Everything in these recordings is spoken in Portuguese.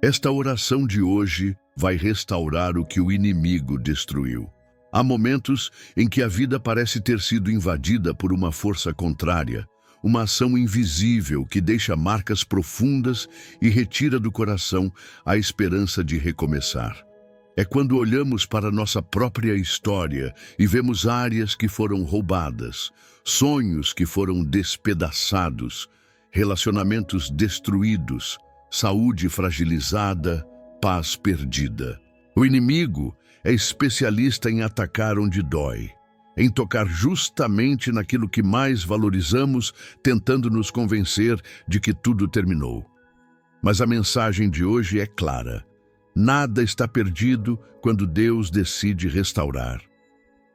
Esta oração de hoje vai restaurar o que o inimigo destruiu. Há momentos em que a vida parece ter sido invadida por uma força contrária, uma ação invisível que deixa marcas profundas e retira do coração a esperança de recomeçar. É quando olhamos para nossa própria história e vemos áreas que foram roubadas, sonhos que foram despedaçados, relacionamentos destruídos, saúde fragilizada, paz perdida. O inimigo é especialista em atacar onde dói, em tocar justamente naquilo que mais valorizamos, tentando nos convencer de que tudo terminou. Mas a mensagem de hoje é clara. Nada está perdido quando Deus decide restaurar.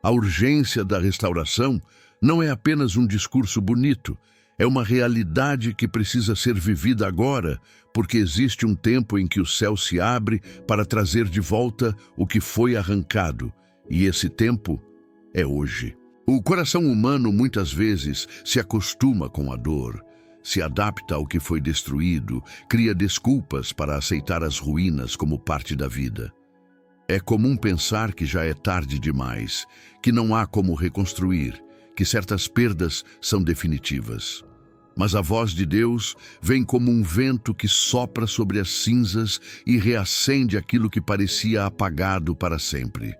A urgência da restauração não é apenas um discurso bonito, é uma realidade que precisa ser vivida agora, porque existe um tempo em que o céu se abre para trazer de volta o que foi arrancado, e esse tempo é hoje. O coração humano muitas vezes se acostuma com a dor, se adapta ao que foi destruído, cria desculpas para aceitar as ruínas como parte da vida. É comum pensar que já é tarde demais, que não há como reconstruir, que certas perdas são definitivas. Mas a voz de Deus vem como um vento que sopra sobre as cinzas e reacende aquilo que parecia apagado para sempre.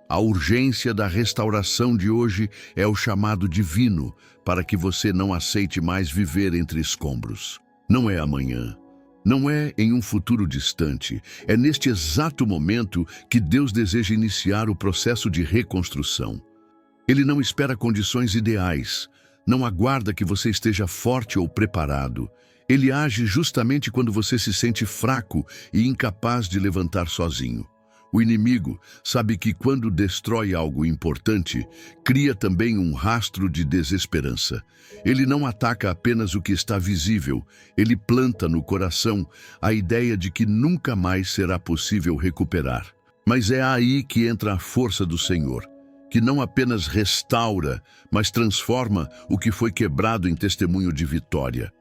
A urgência da restauração de hoje é o chamado divino para que você não aceite mais viver entre escombros. Não é amanhã, não é em um futuro distante, é neste exato momento que Deus deseja iniciar o processo de reconstrução. Ele não espera condições ideais, não aguarda que você esteja forte ou preparado. Ele age justamente quando você se sente fraco e incapaz de levantar sozinho. O inimigo sabe que quando destrói algo importante, cria também um rastro de desesperança. Ele não ataca apenas o que está visível, ele planta no coração a ideia de que nunca mais será possível recuperar. Mas é aí que entra a força do Senhor, que não apenas restaura, mas transforma o que foi quebrado em testemunho de vitória.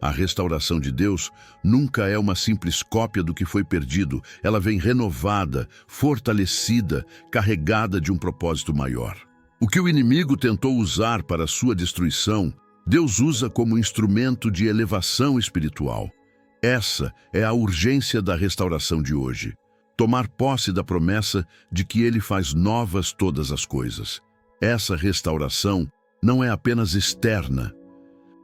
A restauração de Deus nunca é uma simples cópia do que foi perdido. Ela vem renovada, fortalecida, carregada de um propósito maior. O que o inimigo tentou usar para sua destruição, Deus usa como instrumento de elevação espiritual. Essa é a urgência da restauração de hoje. Tomar posse da promessa de que Ele faz novas todas as coisas. Essa restauração não é apenas externa.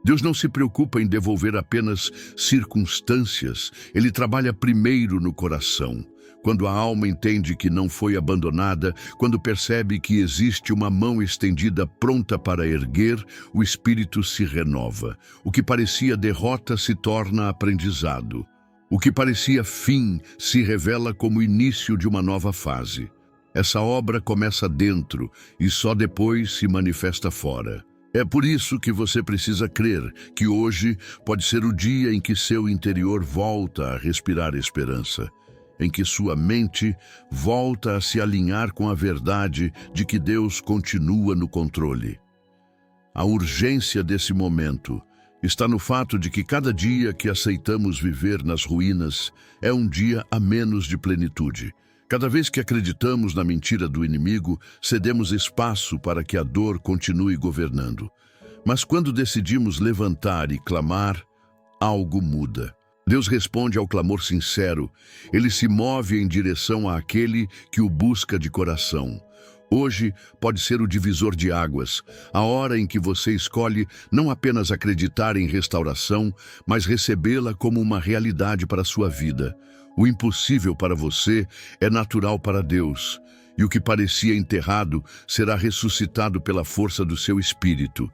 Deus não se preocupa em devolver apenas circunstâncias. Ele trabalha primeiro no coração. Quando a alma entende que não foi abandonada, quando percebe que existe uma mão estendida pronta para erguer, o espírito se renova. O que parecia derrota se torna aprendizado. O que parecia fim se revela como início de uma nova fase. Essa obra começa dentro e só depois se manifesta fora. É por isso que você precisa crer que hoje pode ser o dia em que seu interior volta a respirar esperança, em que sua mente volta a se alinhar com a verdade de que Deus continua no controle. A urgência desse momento está no fato de que cada dia que aceitamos viver nas ruínas é um dia a menos de plenitude. Cada vez que acreditamos na mentira do inimigo, cedemos espaço para que a dor continue governando. Mas quando decidimos levantar e clamar, algo muda. Deus responde ao clamor sincero. Ele se move em direção àquele que o busca de coração. Hoje pode ser o divisor de águas, a hora em que você escolhe não apenas acreditar em restauração, mas recebê-la como uma realidade para a sua vida. O impossível para você é natural para Deus, e o que parecia enterrado será ressuscitado pela força do seu espírito.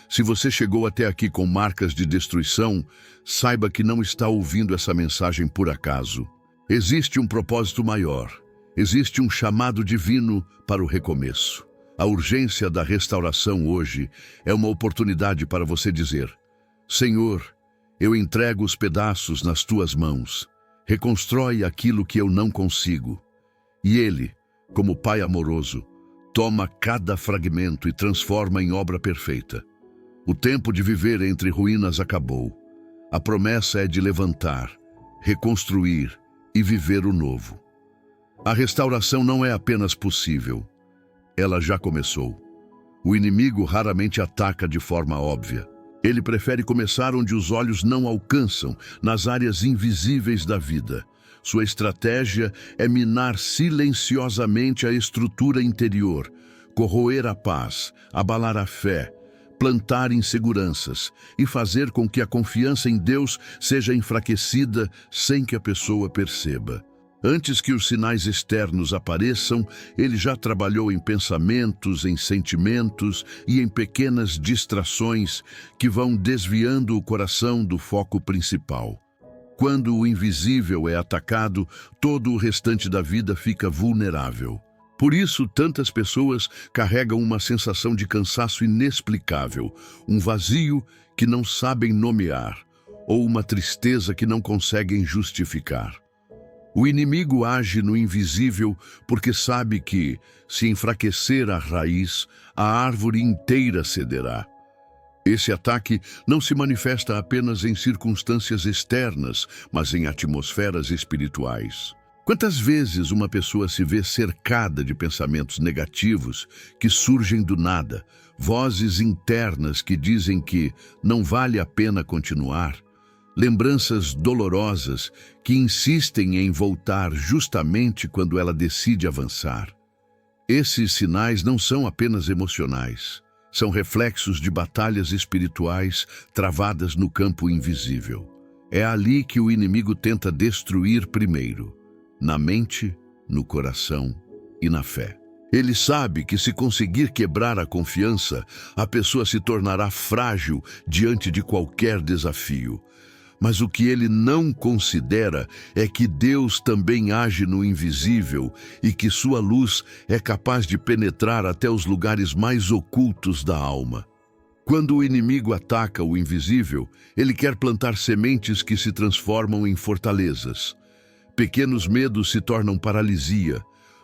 Se você chegou até aqui com marcas de destruição, saiba que não está ouvindo essa mensagem por acaso. Existe um propósito maior. Existe um chamado divino para o recomeço. A urgência da restauração hoje é uma oportunidade para você dizer: Senhor, eu entrego os pedaços nas tuas mãos. Reconstrói aquilo que eu não consigo. E Ele, como Pai amoroso, toma cada fragmento e transforma em obra perfeita. O tempo de viver entre ruínas acabou. A promessa é de levantar, reconstruir e viver o novo. A restauração não é apenas possível, ela já começou. O inimigo raramente ataca de forma óbvia. Ele prefere começar onde os olhos não alcançam, nas áreas invisíveis da vida. Sua estratégia é minar silenciosamente a estrutura interior, corroer a paz, abalar a fé, plantar inseguranças e fazer com que a confiança em Deus seja enfraquecida sem que a pessoa perceba. Antes que os sinais externos apareçam, ele já trabalhou em pensamentos, em sentimentos e em pequenas distrações que vão desviando o coração do foco principal. Quando o invisível é atacado, todo o restante da vida fica vulnerável. Por isso, tantas pessoas carregam uma sensação de cansaço inexplicável, um vazio que não sabem nomear, ou uma tristeza que não conseguem justificar. O inimigo age no invisível porque sabe que, se enfraquecer a raiz, a árvore inteira cederá. Esse ataque não se manifesta apenas em circunstâncias externas, mas em atmosferas espirituais. Quantas vezes uma pessoa se vê cercada de pensamentos negativos que surgem do nada, vozes internas que dizem que não vale a pena continuar, lembranças dolorosas que insistem em voltar justamente quando ela decide avançar. Esses sinais não são apenas emocionais, são reflexos de batalhas espirituais travadas no campo invisível. É ali que o inimigo tenta destruir primeiro, na mente, no coração e na fé. Ele sabe que se conseguir quebrar a confiança, a pessoa se tornará frágil diante de qualquer desafio. Mas o que ele não considera é que Deus também age no invisível e que sua luz é capaz de penetrar até os lugares mais ocultos da alma. Quando o inimigo ataca o invisível, ele quer plantar sementes que se transformam em fortalezas. Pequenos medos se tornam paralisia,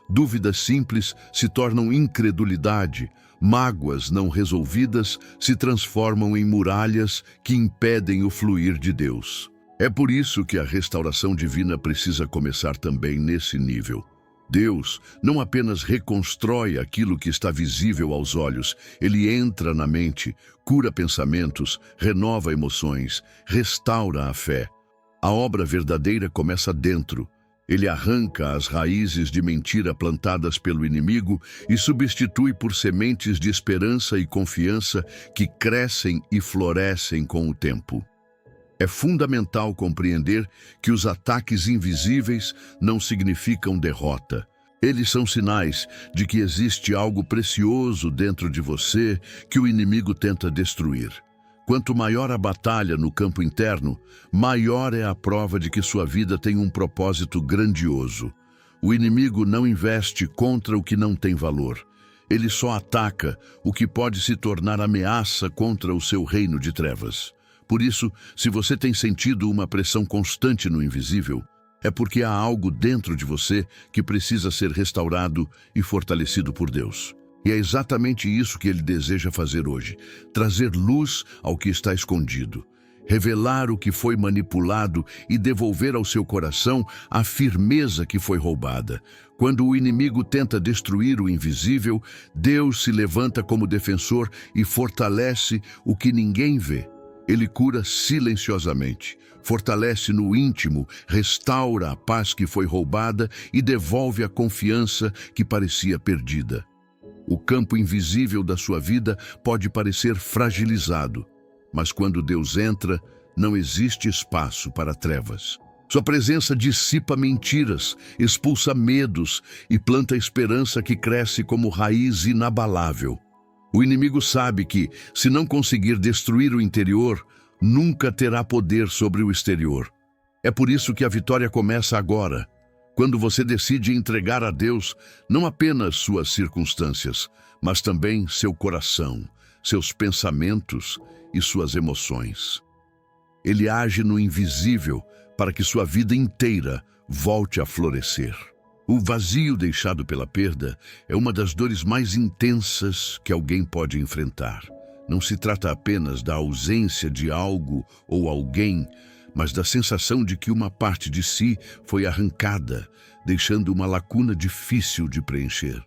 dúvidas simples se tornam incredulidade, mágoas não resolvidas se transformam em muralhas que impedem o fluir de Deus. É por isso que a restauração divina precisa começar também nesse nível. Deus não apenas reconstrói aquilo que está visível aos olhos, ele entra na mente, cura pensamentos, renova emoções, restaura a fé. A obra verdadeira começa dentro. Ele arranca as raízes de mentira plantadas pelo inimigo e substitui por sementes de esperança e confiança que crescem e florescem com o tempo. É fundamental compreender que os ataques invisíveis não significam derrota. Eles são sinais de que existe algo precioso dentro de você que o inimigo tenta destruir. Quanto maior a batalha no campo interno, maior é a prova de que sua vida tem um propósito grandioso. O inimigo não investe contra o que não tem valor. Ele só ataca o que pode se tornar ameaça contra o seu reino de trevas. Por isso, se você tem sentido uma pressão constante no invisível, é porque há algo dentro de você que precisa ser restaurado e fortalecido por Deus. E é exatamente isso que ele deseja fazer hoje, trazer luz ao que está escondido, revelar o que foi manipulado e devolver ao seu coração a firmeza que foi roubada. Quando o inimigo tenta destruir o invisível, Deus se levanta como defensor e fortalece o que ninguém vê. Ele cura silenciosamente, fortalece no íntimo, restaura a paz que foi roubada e devolve a confiança que parecia perdida. O campo invisível da sua vida pode parecer fragilizado, mas quando Deus entra, não existe espaço para trevas. Sua presença dissipa mentiras, expulsa medos e planta esperança que cresce como raiz inabalável. O inimigo sabe que, se não conseguir destruir o interior, nunca terá poder sobre o exterior. É por isso que a vitória começa agora, quando você decide entregar a Deus não apenas suas circunstâncias, mas também seu coração, seus pensamentos e suas emoções. Ele age no invisível para que sua vida inteira volte a florescer. O vazio deixado pela perda é uma das dores mais intensas que alguém pode enfrentar. Não se trata apenas da ausência de algo ou alguém, mas da sensação de que uma parte de si foi arrancada, deixando uma lacuna difícil de preencher.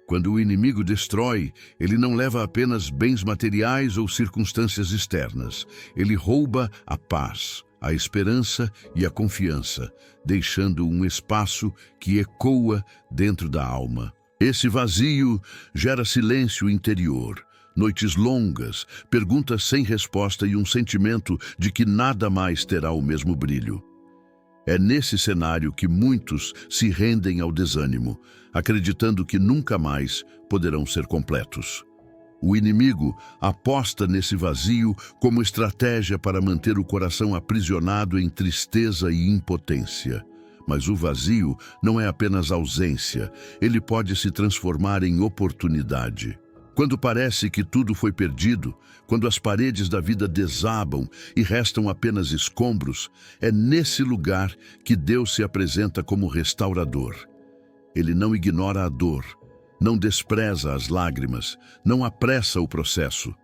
Quando o inimigo destrói, ele não leva apenas bens materiais ou circunstâncias externas. Ele rouba a paz, a esperança e a confiança, deixando um espaço que ecoa dentro da alma. Esse vazio gera silêncio interior, noites longas, perguntas sem resposta e um sentimento de que nada mais terá o mesmo brilho. É nesse cenário que muitos se rendem ao desânimo, acreditando que nunca mais poderão ser completos. O inimigo aposta nesse vazio como estratégia para manter o coração aprisionado em tristeza e impotência. Mas o vazio não é apenas ausência, ele pode se transformar em oportunidade. Quando parece que tudo foi perdido, quando as paredes da vida desabam e restam apenas escombros, é nesse lugar que Deus se apresenta como restaurador. Ele não ignora a dor, não despreza as lágrimas, não apressa o processo.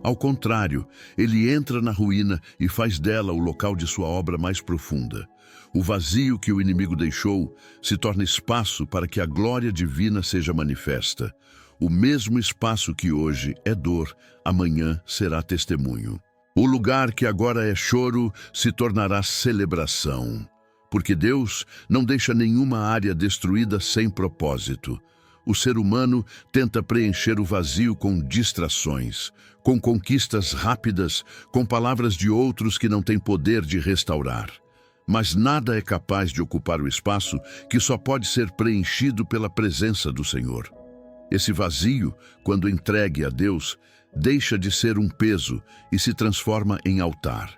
Ao contrário, ele entra na ruína e faz dela o local de sua obra mais profunda. O vazio que o inimigo deixou se torna espaço para que a glória divina seja manifesta. O mesmo espaço que hoje é dor, amanhã será testemunho. O lugar que agora é choro se tornará celebração, porque Deus não deixa nenhuma área destruída sem propósito. O ser humano tenta preencher o vazio com distrações, com conquistas rápidas, com palavras de outros que não têm poder de restaurar. Mas nada é capaz de ocupar o espaço que só pode ser preenchido pela presença do Senhor. Esse vazio, quando entregue a Deus, deixa de ser um peso e se transforma em altar.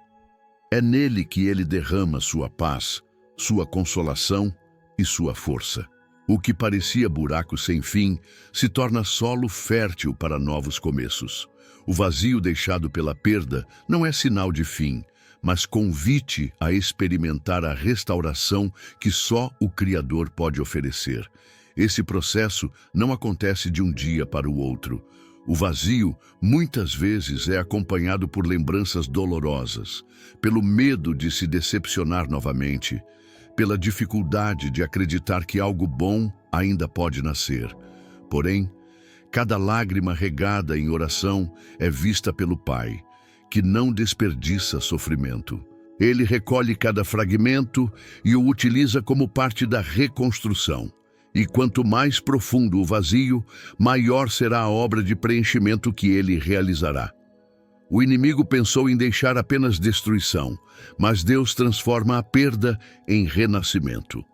É nele que ele derrama sua paz, sua consolação e sua força. O que parecia buraco sem fim se torna solo fértil para novos começos. O vazio deixado pela perda não é sinal de fim, mas convite a experimentar a restauração que só o Criador pode oferecer. Esse processo não acontece de um dia para o outro. O vazio, muitas vezes, é acompanhado por lembranças dolorosas, pelo medo de se decepcionar novamente, pela dificuldade de acreditar que algo bom ainda pode nascer. Porém, cada lágrima regada em oração é vista pelo Pai, que não desperdiça sofrimento. Ele recolhe cada fragmento e o utiliza como parte da reconstrução. E quanto mais profundo o vazio, maior será a obra de preenchimento que ele realizará. O inimigo pensou em deixar apenas destruição, mas Deus transforma a perda em renascimento.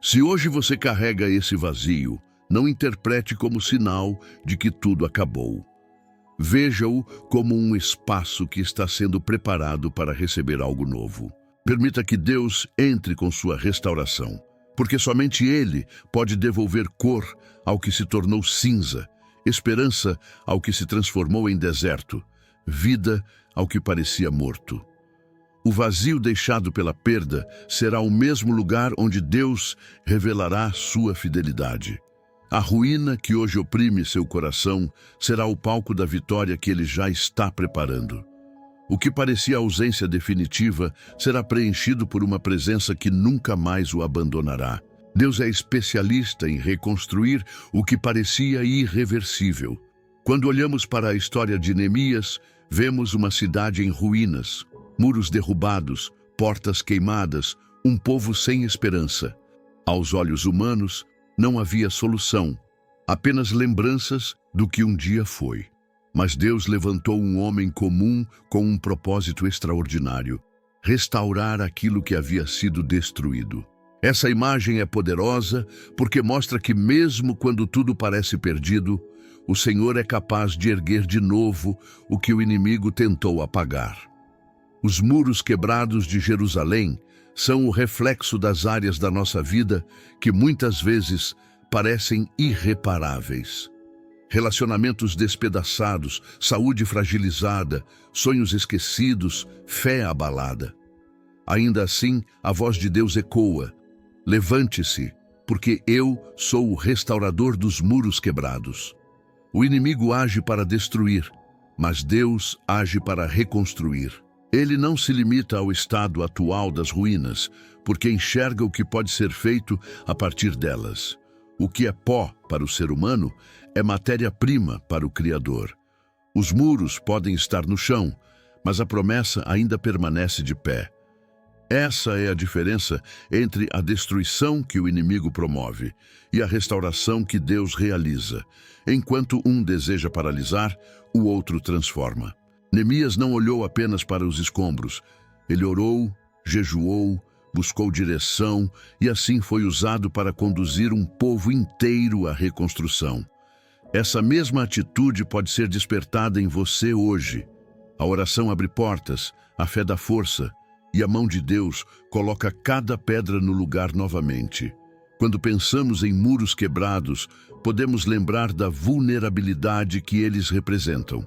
Se hoje você carrega esse vazio, não interprete como sinal de que tudo acabou. Veja-o como um espaço que está sendo preparado para receber algo novo. Permita que Deus entre com sua restauração, porque somente Ele pode devolver cor ao que se tornou cinza, esperança ao que se transformou em deserto, vida ao que parecia morto. O vazio deixado pela perda será o mesmo lugar onde Deus revelará sua fidelidade. A ruína que hoje oprime seu coração será o palco da vitória que Ele já está preparando. O que parecia ausência definitiva será preenchido por uma presença que nunca mais o abandonará. Deus é especialista em reconstruir o que parecia irreversível. Quando olhamos para a história de Neemias, vemos uma cidade em ruínas, muros derrubados, portas queimadas, um povo sem esperança. Aos olhos humanos, não havia solução, apenas lembranças do que um dia foi. Mas Deus levantou um homem comum com um propósito extraordinário: restaurar aquilo que havia sido destruído. Essa imagem é poderosa porque mostra que mesmo quando tudo parece perdido, o Senhor é capaz de erguer de novo o que o inimigo tentou apagar. Os muros quebrados de Jerusalém são o reflexo das áreas da nossa vida que muitas vezes parecem irreparáveis. Relacionamentos despedaçados, saúde fragilizada, sonhos esquecidos, fé abalada. Ainda assim, a voz de Deus ecoa: levante-se, porque eu sou o restaurador dos muros quebrados. O inimigo age para destruir, mas Deus age para reconstruir. Ele não se limita ao estado atual das ruínas, porque enxerga o que pode ser feito a partir delas. O que é pó para o ser humano é matéria-prima para o Criador. Os muros podem estar no chão, mas a promessa ainda permanece de pé. Essa é a diferença entre a destruição que o inimigo promove e a restauração que Deus realiza. Enquanto um deseja paralisar, o outro transforma. Neemias não olhou apenas para os escombros. Ele orou, jejuou, buscou direção e assim foi usado para conduzir um povo inteiro à reconstrução. Essa mesma atitude pode ser despertada em você hoje. A oração abre portas, a fé dá força e a mão de Deus coloca cada pedra no lugar novamente. Quando pensamos em muros quebrados, podemos lembrar da vulnerabilidade que eles representam.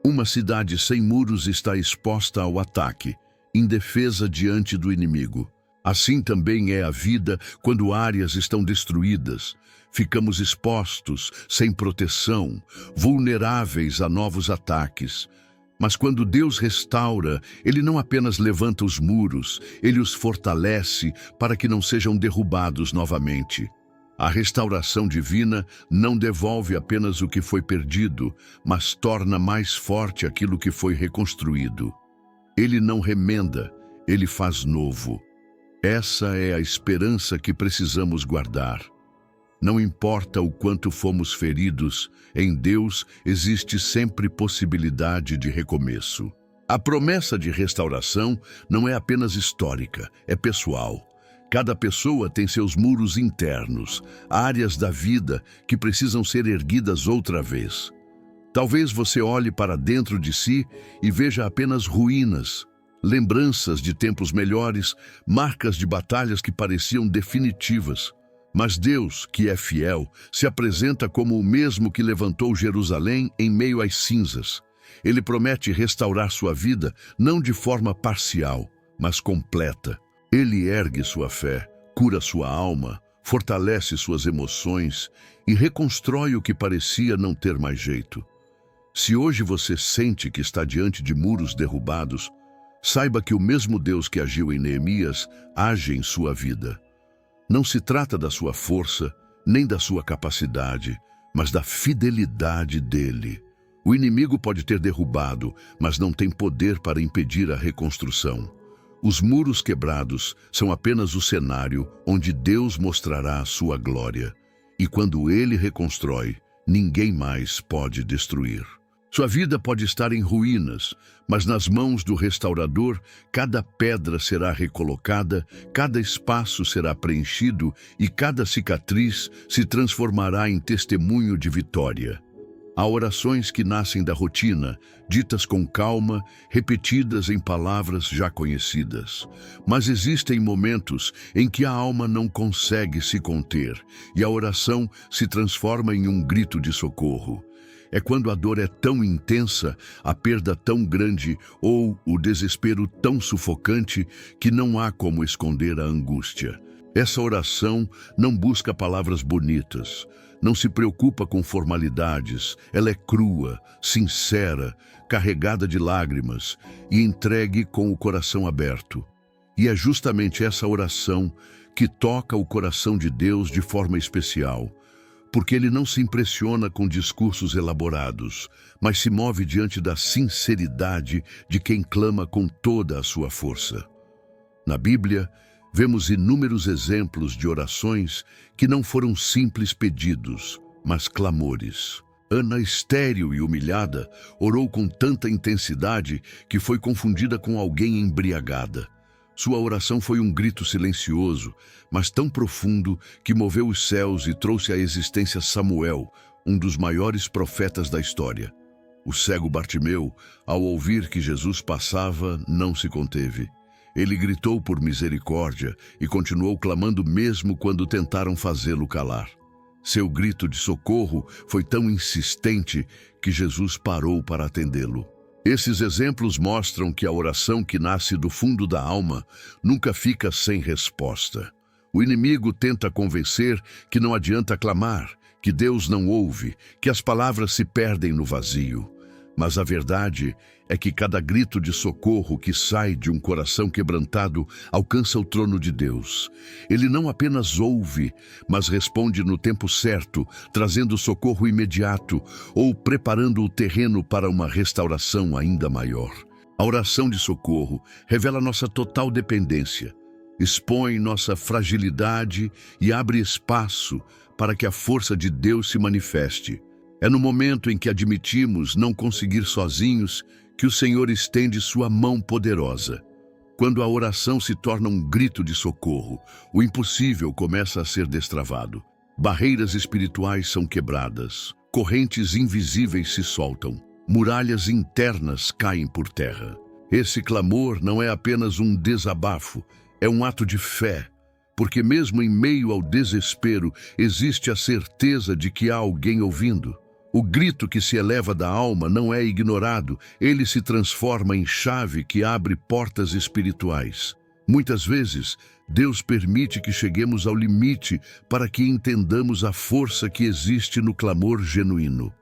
Uma cidade sem muros está exposta ao ataque, indefesa diante do inimigo. Assim também é a vida quando áreas estão destruídas. Ficamos expostos, sem proteção, vulneráveis a novos ataques. Mas quando Deus restaura, Ele não apenas levanta os muros, Ele os fortalece para que não sejam derrubados novamente. A restauração divina não devolve apenas o que foi perdido, mas torna mais forte aquilo que foi reconstruído. Ele não remenda, Ele faz novo. Essa é a esperança que precisamos guardar. Não importa o quanto fomos feridos, em Deus existe sempre possibilidade de recomeço. A promessa de restauração não é apenas histórica, é pessoal. Cada pessoa tem seus muros internos, áreas da vida que precisam ser erguidas outra vez. Talvez você olhe para dentro de si e veja apenas ruínas, lembranças de tempos melhores, marcas de batalhas que pareciam definitivas. Mas Deus, que é fiel, se apresenta como o mesmo que levantou Jerusalém em meio às cinzas. Ele promete restaurar sua vida, não de forma parcial, mas completa. Ele ergue sua fé, cura sua alma, fortalece suas emoções e reconstrói o que parecia não ter mais jeito. Se hoje você sente que está diante de muros derrubados, saiba que o mesmo Deus que agiu em Neemias age em sua vida. Não se trata da sua força, nem da sua capacidade, mas da fidelidade dele. O inimigo pode ter derrubado, mas não tem poder para impedir a reconstrução. Os muros quebrados são apenas o cenário onde Deus mostrará a sua glória. E quando Ele reconstrói, ninguém mais pode destruir. Sua vida pode estar em ruínas, mas nas mãos do restaurador, cada pedra será recolocada, cada espaço será preenchido e cada cicatriz se transformará em testemunho de vitória. Há orações que nascem da rotina, ditas com calma, repetidas em palavras já conhecidas. Mas existem momentos em que a alma não consegue se conter e a oração se transforma em um grito de socorro. É quando a dor é tão intensa, a perda tão grande ou o desespero tão sufocante que não há como esconder a angústia. Essa oração não busca palavras bonitas, não se preocupa com formalidades, ela é crua, sincera, carregada de lágrimas e entregue com o coração aberto. E é justamente essa oração que toca o coração de Deus de forma especial, porque Ele não se impressiona com discursos elaborados, mas se move diante da sinceridade de quem clama com toda a sua força. Na Bíblia, vemos inúmeros exemplos de orações que não foram simples pedidos, mas clamores. Ana, estéril e humilhada, orou com tanta intensidade que foi confundida com alguém embriagada. Sua oração foi um grito silencioso, mas tão profundo que moveu os céus e trouxe à existência Samuel, um dos maiores profetas da história. O cego Bartimeu, ao ouvir que Jesus passava, não se conteve. Ele gritou por misericórdia e continuou clamando mesmo quando tentaram fazê-lo calar. Seu grito de socorro foi tão insistente que Jesus parou para atendê-lo. Esses exemplos mostram que a oração que nasce do fundo da alma nunca fica sem resposta. O inimigo tenta convencer que não adianta clamar, que Deus não ouve, que as palavras se perdem no vazio. Mas a verdade é que cada grito de socorro que sai de um coração quebrantado alcança o trono de Deus. Ele não apenas ouve, mas responde no tempo certo, trazendo socorro imediato ou preparando o terreno para uma restauração ainda maior. A oração de socorro revela nossa total dependência, expõe nossa fragilidade e abre espaço para que a força de Deus se manifeste. É no momento em que admitimos não conseguir sozinhos que o Senhor estende sua mão poderosa. Quando a oração se torna um grito de socorro, o impossível começa a ser destravado. Barreiras espirituais são quebradas, correntes invisíveis se soltam, muralhas internas caem por terra. Esse clamor não é apenas um desabafo, é um ato de fé, porque mesmo em meio ao desespero existe a certeza de que há alguém ouvindo. O grito que se eleva da alma não é ignorado, ele se transforma em chave que abre portas espirituais. Muitas vezes, Deus permite que cheguemos ao limite para que entendamos a força que existe no clamor genuíno.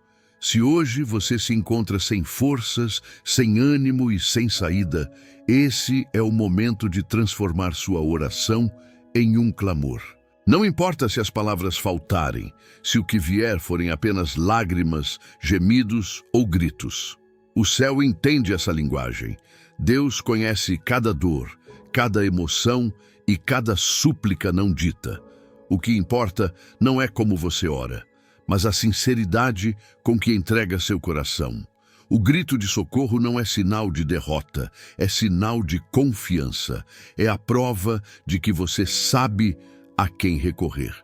Se hoje você se encontra sem forças, sem ânimo e sem saída, esse é o momento de transformar sua oração em um clamor. Não importa se as palavras faltarem, se o que vier forem apenas lágrimas, gemidos ou gritos. O céu entende essa linguagem. Deus conhece cada dor, cada emoção e cada súplica não dita. O que importa não é como você ora, mas a sinceridade com que entrega seu coração. O grito de socorro não é sinal de derrota, é sinal de confiança. É a prova de que você sabe a quem recorrer.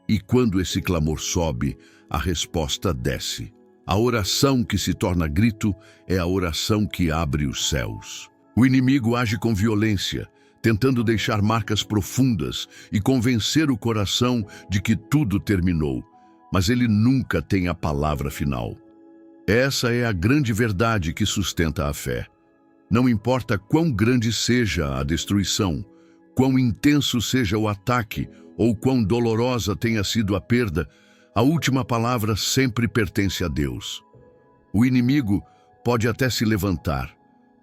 E quando esse clamor sobe, a resposta desce. A oração que se torna grito é a oração que abre os céus. O inimigo age com violência, tentando deixar marcas profundas e convencer o coração de que tudo terminou, mas ele nunca tem a palavra final. Essa é a grande verdade que sustenta a fé. Não importa quão grande seja a destruição, quão intenso seja o ataque ou quão dolorosa tenha sido a perda, a última palavra sempre pertence a Deus. O inimigo pode até se levantar,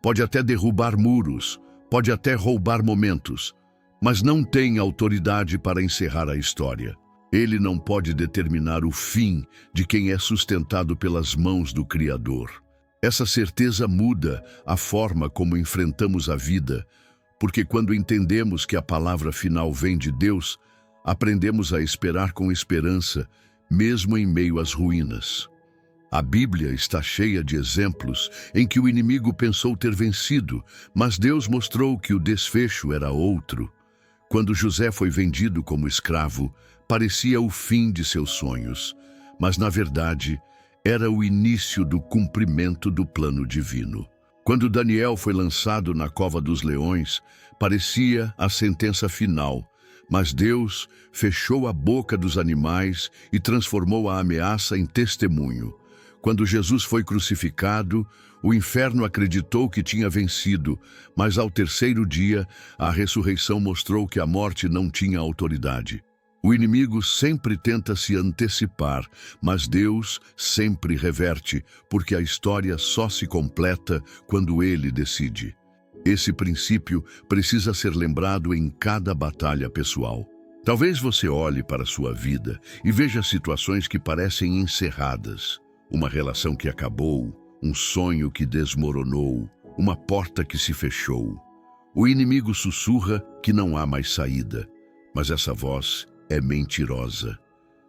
pode até derrubar muros, pode até roubar momentos, mas não tem autoridade para encerrar a história. Ele não pode determinar o fim de quem é sustentado pelas mãos do Criador. Essa certeza muda a forma como enfrentamos a vida, porque quando entendemos que a palavra final vem de Deus, aprendemos a esperar com esperança, mesmo em meio às ruínas. A Bíblia está cheia de exemplos em que o inimigo pensou ter vencido, mas Deus mostrou que o desfecho era outro. Quando José foi vendido como escravo, parecia o fim de seus sonhos, mas na verdade era o início do cumprimento do plano divino. Quando Daniel foi lançado na cova dos leões, parecia a sentença final, mas Deus fechou a boca dos animais e transformou a ameaça em testemunho. Quando Jesus foi crucificado, o inferno acreditou que tinha vencido, mas ao terceiro dia, a ressurreição mostrou que a morte não tinha autoridade. O inimigo sempre tenta se antecipar, mas Deus sempre reverte, porque a história só se completa quando Ele decide. Esse princípio precisa ser lembrado em cada batalha pessoal. Talvez você olhe para a sua vida e veja situações que parecem encerradas. Uma relação que acabou, um sonho que desmoronou, uma porta que se fechou. O inimigo sussurra que não há mais saída, mas essa voz é mentirosa.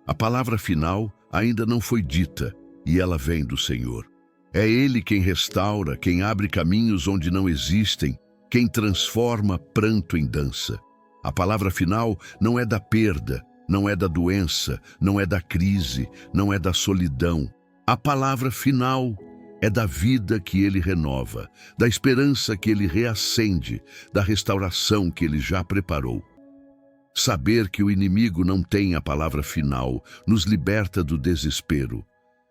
A palavra final ainda não foi dita e ela vem do Senhor. É Ele quem restaura, quem abre caminhos onde não existem, quem transforma pranto em dança. A palavra final não é da perda, não é da doença, não é da crise, não é da solidão. A palavra final é da vida que Ele renova, da esperança que Ele reacende, da restauração que Ele já preparou. Saber que o inimigo não tem a palavra final nos liberta do desespero.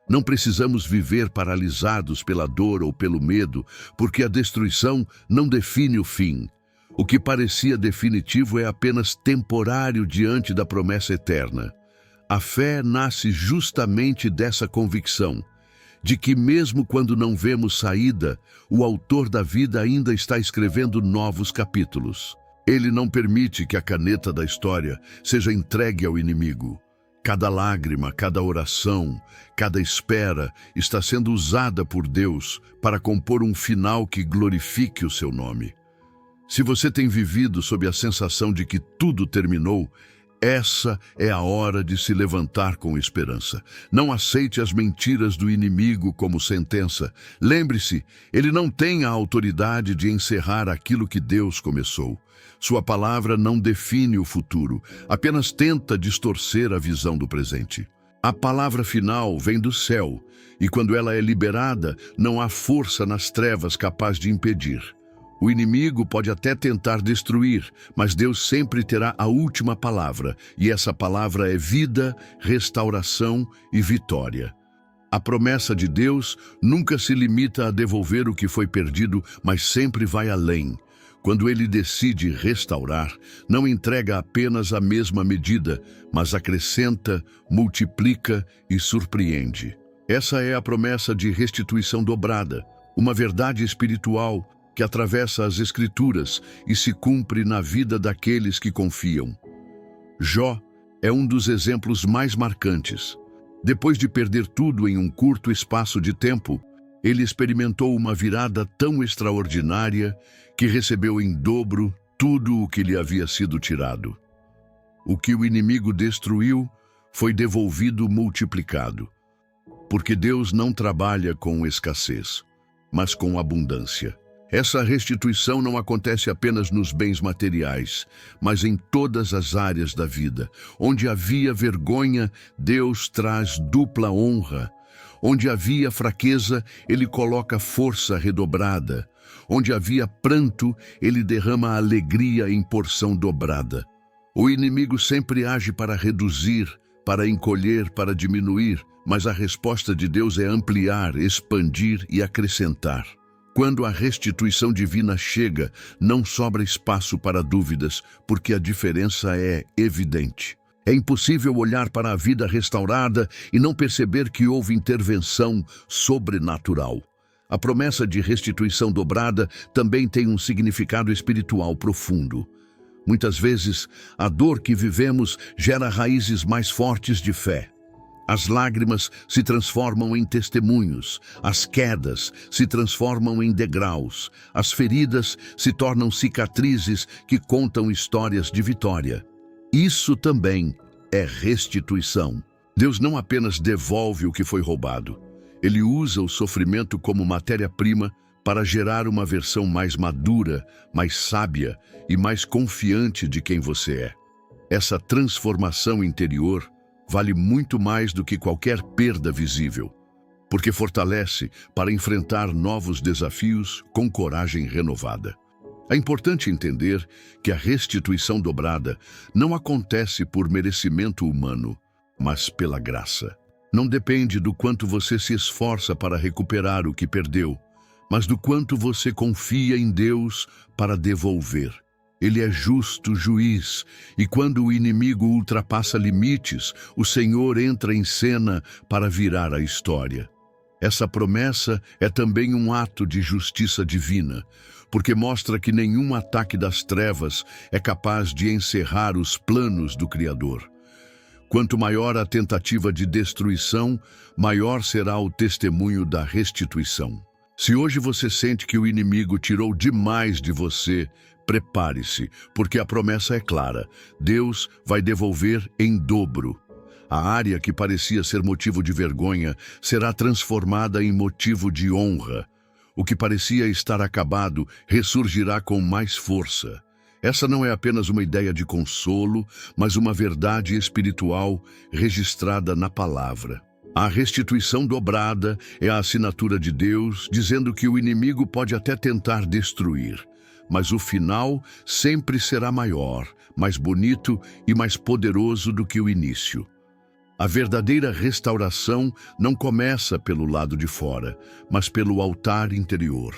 Não precisamos viver paralisados pela dor ou pelo medo, porque a destruição não define o fim. O que parecia definitivo é apenas temporário diante da promessa eterna. A fé nasce justamente dessa convicção, de que mesmo quando não vemos saída, o autor da vida ainda está escrevendo novos capítulos. Ele não permite que a caneta da história seja entregue ao inimigo. Cada lágrima, cada oração, cada espera está sendo usada por Deus para compor um final que glorifique o seu nome. Se você tem vivido sob a sensação de que tudo terminou, essa é a hora de se levantar com esperança. Não aceite as mentiras do inimigo como sentença. Lembre-se, ele não tem a autoridade de encerrar aquilo que Deus começou. Sua palavra não define o futuro, apenas tenta distorcer a visão do presente. A palavra final vem do céu, e quando ela é liberada, não há força nas trevas capaz de impedir. O inimigo pode até tentar destruir, mas Deus sempre terá a última palavra, e essa palavra é vida, restauração e vitória. A promessa de Deus nunca se limita a devolver o que foi perdido, mas sempre vai além. Quando ele decide restaurar, não entrega apenas a mesma medida, mas acrescenta, multiplica e surpreende. Essa é a promessa de restituição dobrada, uma verdade espiritual que atravessa as Escrituras e se cumpre na vida daqueles que confiam. Jó é um dos exemplos mais marcantes. Depois de perder tudo em um curto espaço de tempo, ele experimentou uma virada tão extraordinária que recebeu em dobro tudo o que lhe havia sido tirado. O que o inimigo destruiu foi devolvido multiplicado, porque Deus não trabalha com escassez, mas com abundância. Essa restituição não acontece apenas nos bens materiais, mas em todas as áreas da vida. Onde havia vergonha, Deus traz dupla honra. Onde havia fraqueza, Ele coloca força redobrada. Onde havia pranto, Ele derrama alegria em porção dobrada. O inimigo sempre age para reduzir, para encolher, para diminuir, mas a resposta de Deus é ampliar, expandir e acrescentar. Quando a restituição divina chega, não sobra espaço para dúvidas, porque a diferença é evidente. É impossível olhar para a vida restaurada e não perceber que houve intervenção sobrenatural. A promessa de restituição dobrada também tem um significado espiritual profundo. Muitas vezes, a dor que vivemos gera raízes mais fortes de fé. As lágrimas se transformam em testemunhos, as quedas se transformam em degraus, as feridas se tornam cicatrizes que contam histórias de vitória. Isso também é restituição. Deus não apenas devolve o que foi roubado, Ele usa o sofrimento como matéria-prima para gerar uma versão mais madura, mais sábia e mais confiante de quem você é. Essa transformação interior vale muito mais do que qualquer perda visível, porque fortalece para enfrentar novos desafios com coragem renovada. É importante entender que a restituição dobrada não acontece por merecimento humano, mas pela graça. Não depende do quanto você se esforça para recuperar o que perdeu, mas do quanto você confia em Deus para devolver. Ele é justo juiz, e quando o inimigo ultrapassa limites, o Senhor entra em cena para virar a história. Essa promessa é também um ato de justiça divina, porque mostra que nenhum ataque das trevas é capaz de encerrar os planos do Criador. Quanto maior a tentativa de destruição, maior será o testemunho da restituição. Se hoje você sente que o inimigo tirou demais de você, prepare-se, porque a promessa é clara. Deus vai devolver em dobro. A área que parecia ser motivo de vergonha será transformada em motivo de honra. O que parecia estar acabado ressurgirá com mais força. Essa não é apenas uma ideia de consolo, mas uma verdade espiritual registrada na palavra. A restituição dobrada é a assinatura de Deus, dizendo que o inimigo pode até tentar destruir, mas o final sempre será maior, mais bonito e mais poderoso do que o início. A verdadeira restauração não começa pelo lado de fora, mas pelo altar interior.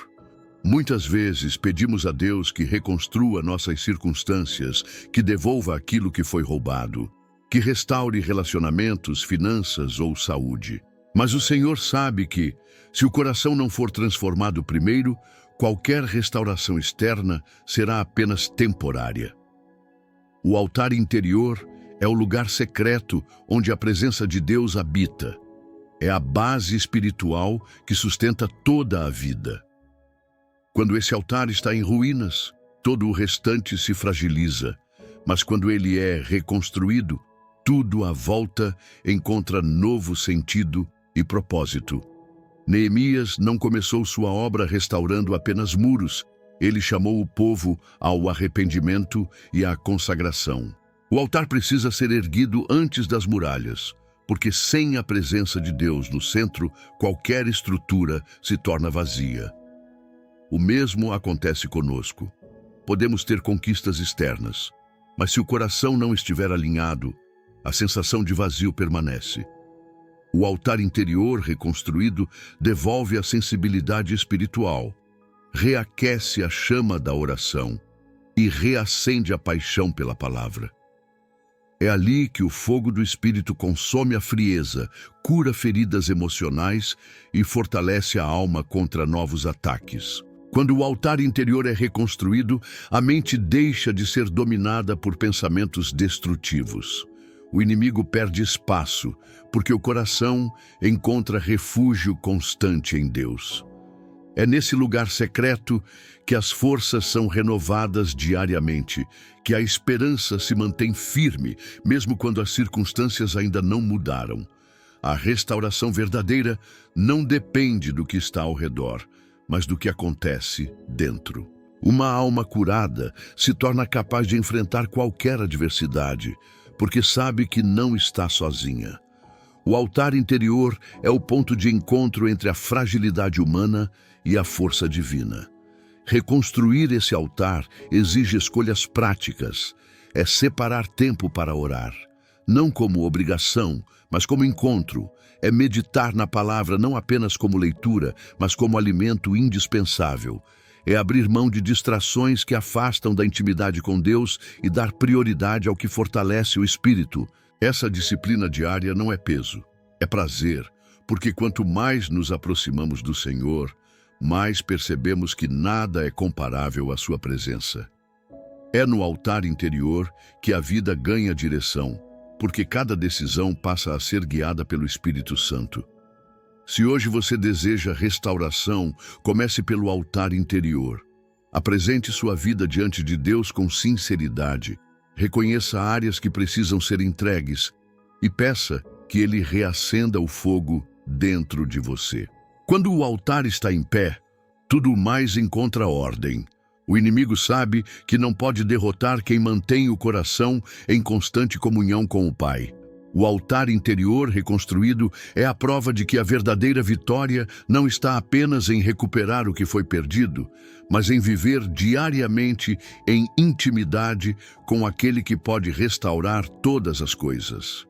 Muitas vezes pedimos a Deus que reconstrua nossas circunstâncias, que devolva aquilo que foi roubado, que restaure relacionamentos, finanças ou saúde. Mas o Senhor sabe que, se o coração não for transformado primeiro, qualquer restauração externa será apenas temporária. O altar interior é o lugar secreto onde a presença de Deus habita. É a base espiritual que sustenta toda a vida. Quando esse altar está em ruínas, todo o restante se fragiliza, mas quando ele é reconstruído, tudo à volta encontra novo sentido e propósito. Neemias não começou sua obra restaurando apenas muros, ele chamou o povo ao arrependimento e à consagração. O altar precisa ser erguido antes das muralhas, porque sem a presença de Deus no centro, qualquer estrutura se torna vazia. O mesmo acontece conosco. Podemos ter conquistas externas, mas se o coração não estiver alinhado, a sensação de vazio permanece. O altar interior reconstruído devolve a sensibilidade espiritual, reaquece a chama da oração e reacende a paixão pela palavra. É ali que o fogo do Espírito consome a frieza, cura feridas emocionais e fortalece a alma contra novos ataques. Quando o altar interior é reconstruído, a mente deixa de ser dominada por pensamentos destrutivos. O inimigo perde espaço, porque o coração encontra refúgio constante em Deus. É nesse lugar secreto que as forças são renovadas diariamente, que a esperança se mantém firme, mesmo quando as circunstâncias ainda não mudaram. A restauração verdadeira não depende do que está ao redor, mas do que acontece dentro. Uma alma curada se torna capaz de enfrentar qualquer adversidade, porque sabe que não está sozinha. O altar interior é o ponto de encontro entre a fragilidade humana e a força divina. Reconstruir esse altar exige escolhas práticas. É separar tempo para orar, não como obrigação, mas como encontro. É meditar na palavra não apenas como leitura, mas como alimento indispensável. É abrir mão de distrações que afastam da intimidade com Deus e dar prioridade ao que fortalece o espírito. Essa disciplina diária não é peso, é prazer, porque quanto mais nos aproximamos do Senhor, mais percebemos que nada é comparável à sua presença. É no altar interior que a vida ganha direção, porque cada decisão passa a ser guiada pelo Espírito Santo. Se hoje você deseja restauração, comece pelo altar interior. Apresente sua vida diante de Deus com sinceridade. Reconheça áreas que precisam ser entregues e peça que Ele reacenda o fogo dentro de você. Quando o altar está em pé, tudo mais encontra ordem. O inimigo sabe que não pode derrotar quem mantém o coração em constante comunhão com o Pai. O altar interior reconstruído é a prova de que a verdadeira vitória não está apenas em recuperar o que foi perdido, mas em viver diariamente em intimidade com aquele que pode restaurar todas as coisas.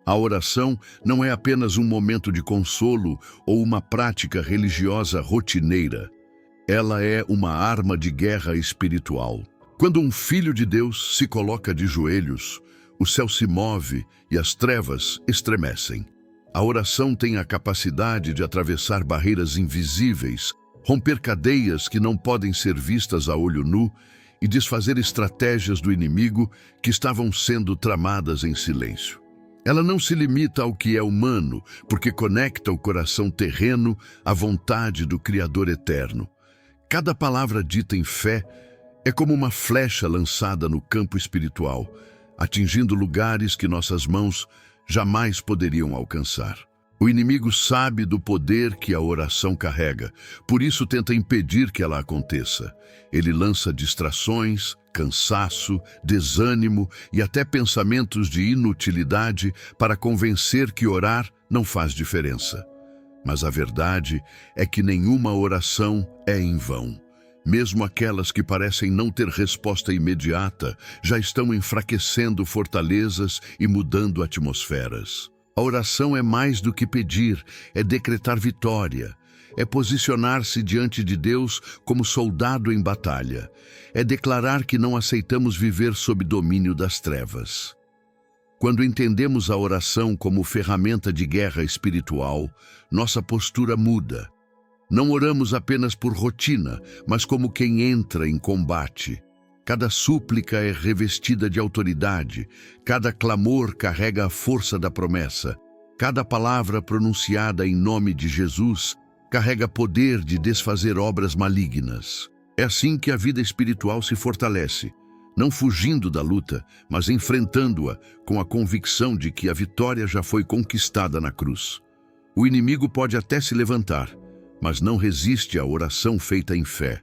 A oração não é apenas um momento de consolo ou uma prática religiosa rotineira. Ela é uma arma de guerra espiritual. Quando um filho de Deus se coloca de joelhos, o céu se move e as trevas estremecem. A oração tem a capacidade de atravessar barreiras invisíveis, romper cadeias que não podem ser vistas a olho nu e desfazer estratégias do inimigo que estavam sendo tramadas em silêncio. Ela não se limita ao que é humano, porque conecta o coração terreno à vontade do Criador eterno. Cada palavra dita em fé é como uma flecha lançada no campo espiritual, atingindo lugares que nossas mãos jamais poderiam alcançar. O inimigo sabe do poder que a oração carrega, por isso tenta impedir que ela aconteça. Ele lança distrações, cansaço, desânimo e até pensamentos de inutilidade para convencer que orar não faz diferença. Mas a verdade é que nenhuma oração é em vão. Mesmo aquelas que parecem não ter resposta imediata, já estão enfraquecendo fortalezas e mudando atmosferas. A oração é mais do que pedir, é decretar vitória. É posicionar-se diante de Deus como soldado em batalha. É declarar que não aceitamos viver sob domínio das trevas. Quando entendemos a oração como ferramenta de guerra espiritual, nossa postura muda. Não oramos apenas por rotina, mas como quem entra em combate. Cada súplica é revestida de autoridade, cada clamor carrega a força da promessa, cada palavra pronunciada em nome de Jesus carrega poder de desfazer obras malignas. É assim que a vida espiritual se fortalece, não fugindo da luta, mas enfrentando-a com a convicção de que a vitória já foi conquistada na cruz. O inimigo pode até se levantar, mas não resiste à oração feita em fé.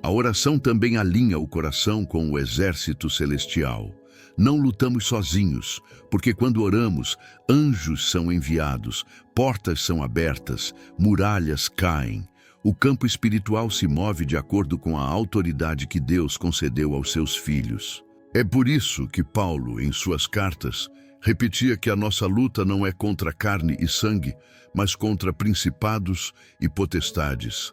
A oração também alinha o coração com o exército celestial. Não lutamos sozinhos, porque quando oramos, anjos são enviados, portas são abertas, muralhas caem. O campo espiritual se move de acordo com a autoridade que Deus concedeu aos seus filhos. É por isso que Paulo, em suas cartas, repetia que a nossa luta não é contra carne e sangue, mas contra principados e potestades.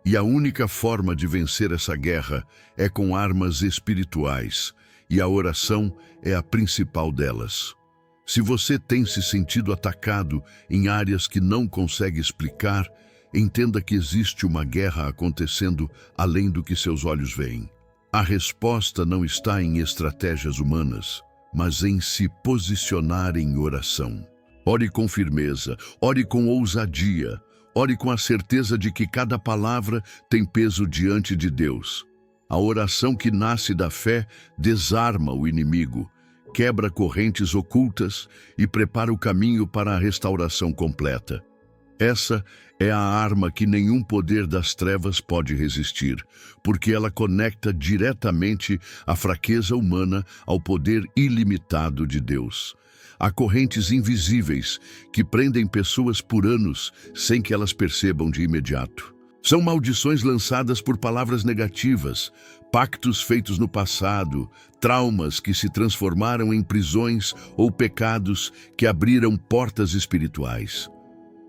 E a única forma de vencer essa guerra é com armas espirituais, e a oração é a principal delas. Se você tem se sentido atacado em áreas que não consegue explicar, entenda que existe uma guerra acontecendo além do que seus olhos veem. A resposta não está em estratégias humanas, mas em se posicionar em oração. Ore com firmeza, ore com ousadia, ore com a certeza de que cada palavra tem peso diante de Deus. A oração que nasce da fé desarma o inimigo, quebra correntes ocultas e prepara o caminho para a restauração completa. Essa é a arma que nenhum poder das trevas pode resistir, porque ela conecta diretamente a fraqueza humana ao poder ilimitado de Deus. Há correntes invisíveis que prendem pessoas por anos sem que elas percebam de imediato. São maldições lançadas por palavras negativas, pactos feitos no passado, traumas que se transformaram em prisões ou pecados que abriram portas espirituais.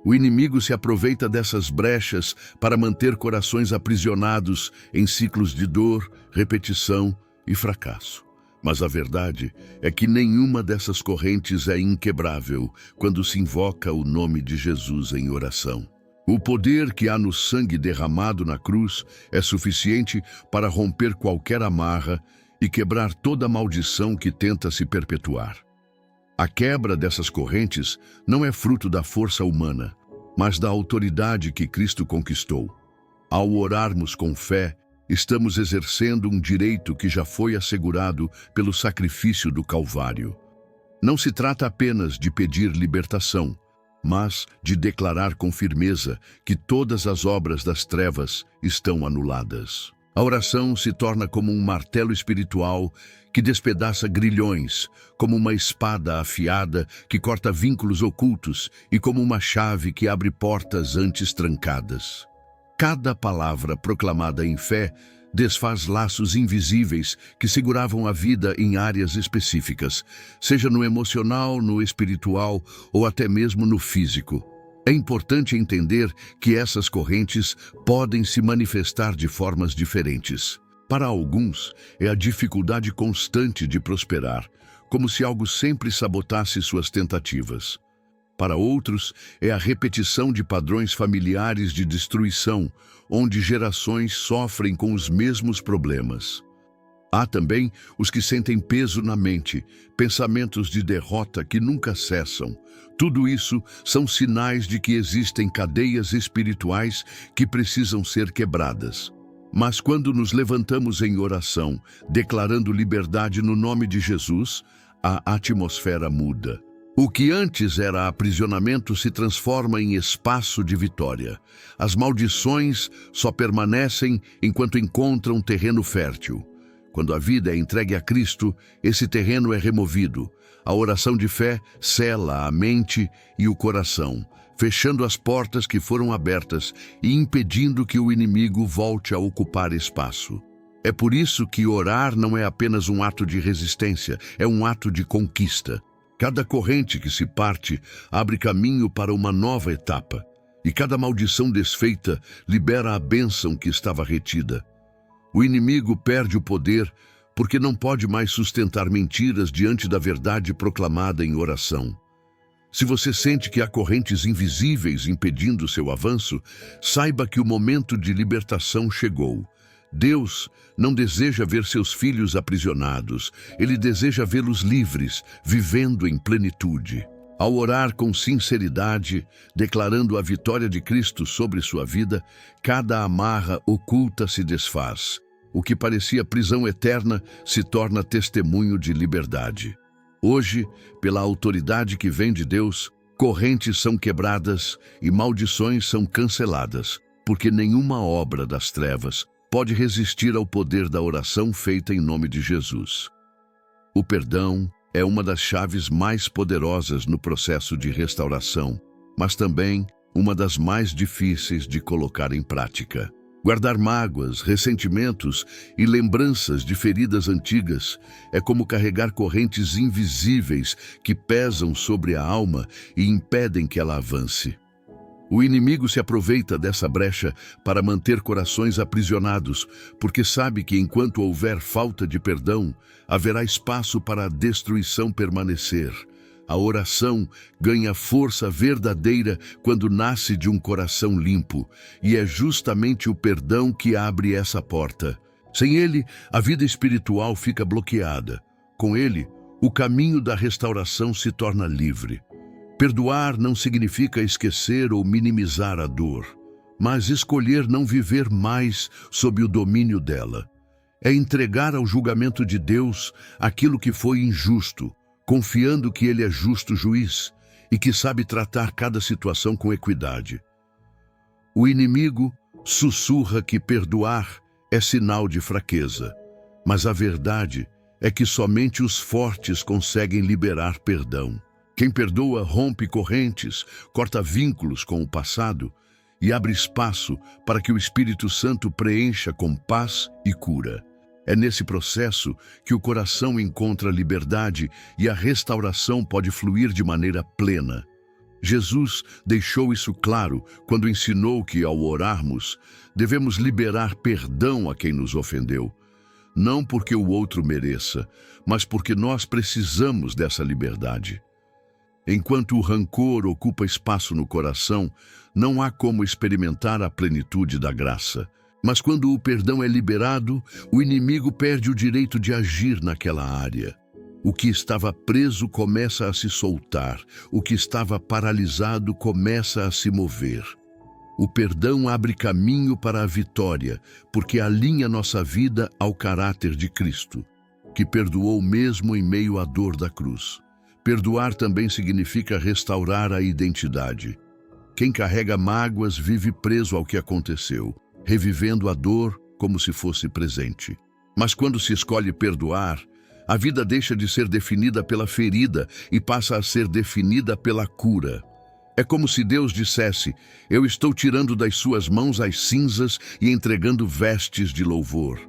O inimigo se aproveita dessas brechas para manter corações aprisionados em ciclos de dor, repetição e fracasso. Mas a verdade é que nenhuma dessas correntes é inquebrável quando se invoca o nome de Jesus em oração. O poder que há no sangue derramado na cruz é suficiente para romper qualquer amarra e quebrar toda maldição que tenta se perpetuar. A quebra dessas correntes não é fruto da força humana, mas da autoridade que Cristo conquistou. Ao orarmos com fé, estamos exercendo um direito que já foi assegurado pelo sacrifício do Calvário. Não se trata apenas de pedir libertação, mas de declarar com firmeza que todas as obras das trevas estão anuladas. A oração se torna como um martelo espiritual que despedaça grilhões, como uma espada afiada que corta vínculos ocultos e como uma chave que abre portas antes trancadas. Cada palavra proclamada em fé desfaz laços invisíveis que seguravam a vida em áreas específicas, seja no emocional, no espiritual ou até mesmo no físico. É importante entender que essas correntes podem se manifestar de formas diferentes. Para alguns, é a dificuldade constante de prosperar, como se algo sempre sabotasse suas tentativas. Para outros, é a repetição de padrões familiares de destruição, onde gerações sofrem com os mesmos problemas. Há também os que sentem peso na mente, pensamentos de derrota que nunca cessam. Tudo isso são sinais de que existem cadeias espirituais que precisam ser quebradas. Mas quando nos levantamos em oração, declarando liberdade no nome de Jesus, a atmosfera muda. O que antes era aprisionamento se transforma em espaço de vitória. As maldições só permanecem enquanto encontram terreno fértil. Quando a vida é entregue a Cristo, esse terreno é removido. A oração de fé sela a mente e o coração, fechando as portas que foram abertas e impedindo que o inimigo volte a ocupar espaço. É por isso que orar não é apenas um ato de resistência, é um ato de conquista. Cada corrente que se parte abre caminho para uma nova etapa, e cada maldição desfeita libera a bênção que estava retida. O inimigo perde o poder porque não pode mais sustentar mentiras diante da verdade proclamada em oração. Se você sente que há correntes invisíveis impedindo seu avanço, saiba que o momento de libertação chegou. Deus não deseja ver seus filhos aprisionados, Ele deseja vê-los livres, vivendo em plenitude. Ao orar com sinceridade, declarando a vitória de Cristo sobre sua vida, cada amarra oculta se desfaz. O que parecia prisão eterna se torna testemunho de liberdade. Hoje, pela autoridade que vem de Deus, correntes são quebradas e maldições são canceladas, porque nenhuma obra das trevas pode resistir ao poder da oração feita em nome de Jesus. O perdão é uma das chaves mais poderosas no processo de restauração, mas também uma das mais difíceis de colocar em prática. Guardar mágoas, ressentimentos e lembranças de feridas antigas é como carregar correntes invisíveis que pesam sobre a alma e impedem que ela avance. O inimigo se aproveita dessa brecha para manter corações aprisionados, porque sabe que enquanto houver falta de perdão, haverá espaço para a destruição permanecer. A oração ganha força verdadeira quando nasce de um coração limpo, e é justamente o perdão que abre essa porta. Sem ele, a vida espiritual fica bloqueada. Com ele, o caminho da restauração se torna livre. Perdoar não significa esquecer ou minimizar a dor, mas escolher não viver mais sob o domínio dela. É entregar ao julgamento de Deus aquilo que foi injusto, confiando que Ele é justo juiz e que sabe tratar cada situação com equidade. O inimigo sussurra que perdoar é sinal de fraqueza, mas a verdade é que somente os fortes conseguem liberar perdão. Quem perdoa rompe correntes, corta vínculos com o passado e abre espaço para que o Espírito Santo preencha com paz e cura. É nesse processo que o coração encontra liberdade e a restauração pode fluir de maneira plena. Jesus deixou isso claro quando ensinou que, ao orarmos, devemos liberar perdão a quem nos ofendeu. Não porque o outro mereça, mas porque nós precisamos dessa liberdade. Enquanto o rancor ocupa espaço no coração, não há como experimentar a plenitude da graça. Mas quando o perdão é liberado, o inimigo perde o direito de agir naquela área. O que estava preso começa a se soltar, o que estava paralisado começa a se mover. O perdão abre caminho para a vitória, porque alinha nossa vida ao caráter de Cristo, que perdoou mesmo em meio à dor da cruz. Perdoar também significa restaurar a identidade. Quem carrega mágoas vive preso ao que aconteceu, revivendo a dor como se fosse presente. Mas quando se escolhe perdoar, a vida deixa de ser definida pela ferida e passa a ser definida pela cura. É como se Deus dissesse: eu estou tirando das suas mãos as cinzas e entregando vestes de louvor.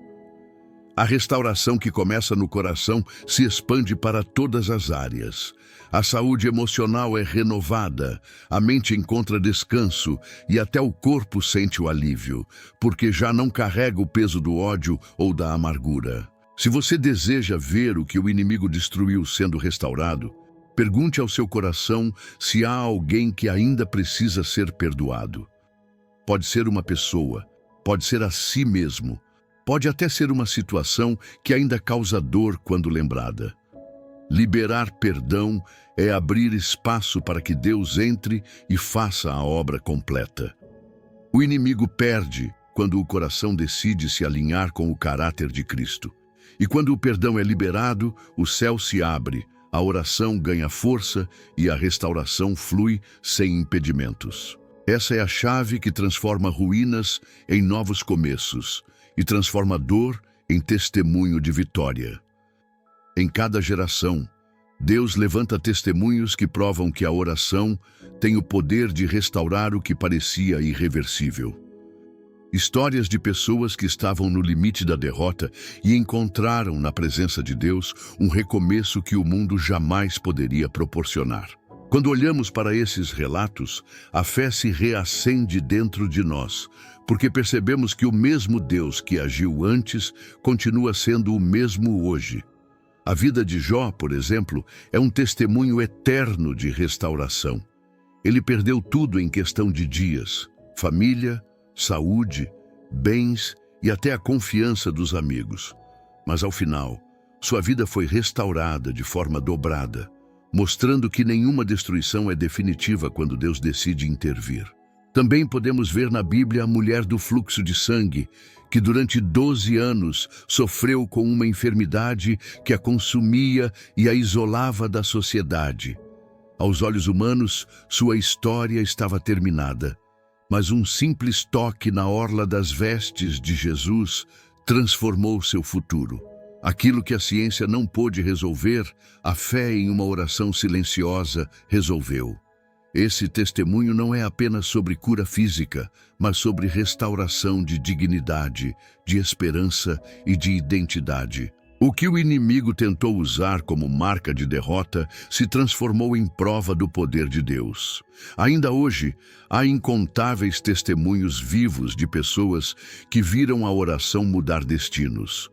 A restauração que começa no coração se expande para todas as áreas. A saúde emocional é renovada, a mente encontra descanso e até o corpo sente o alívio, porque já não carrega o peso do ódio ou da amargura. Se você deseja ver o que o inimigo destruiu sendo restaurado, pergunte ao seu coração se há alguém que ainda precisa ser perdoado. Pode ser uma pessoa, pode ser a si mesmo, pode até ser uma situação que ainda causa dor quando lembrada. Liberar perdão é abrir espaço para que Deus entre e faça a obra completa. O inimigo perde quando o coração decide se alinhar com o caráter de Cristo. E quando o perdão é liberado, o céu se abre, a oração ganha força e a restauração flui sem impedimentos. Essa é a chave que transforma ruínas em novos começos e transforma dor em testemunho de vitória. Em cada geração, Deus levanta testemunhos que provam que a oração tem o poder de restaurar o que parecia irreversível. Histórias de pessoas que estavam no limite da derrota e encontraram na presença de Deus um recomeço que o mundo jamais poderia proporcionar. Quando olhamos para esses relatos, a fé se reacende dentro de nós, porque percebemos que o mesmo Deus que agiu antes continua sendo o mesmo hoje. A vida de Jó, por exemplo, é um testemunho eterno de restauração. Ele perdeu tudo em questão de dias: família, saúde, bens e até a confiança dos amigos. Mas ao final, sua vida foi restaurada de forma dobrada, mostrando que nenhuma destruição é definitiva quando Deus decide intervir. Também podemos ver na Bíblia a mulher do fluxo de sangue, que durante 12 anos sofreu com uma enfermidade que a consumia e a isolava da sociedade. Aos olhos humanos, sua história estava terminada, mas um simples toque na orla das vestes de Jesus transformou seu futuro. Aquilo que a ciência não pôde resolver, a fé em uma oração silenciosa resolveu. Esse testemunho não é apenas sobre cura física, mas sobre restauração de dignidade, de esperança e de identidade. O que o inimigo tentou usar como marca de derrota se transformou em prova do poder de Deus. Ainda hoje, há incontáveis testemunhos vivos de pessoas que viram a oração mudar destinos.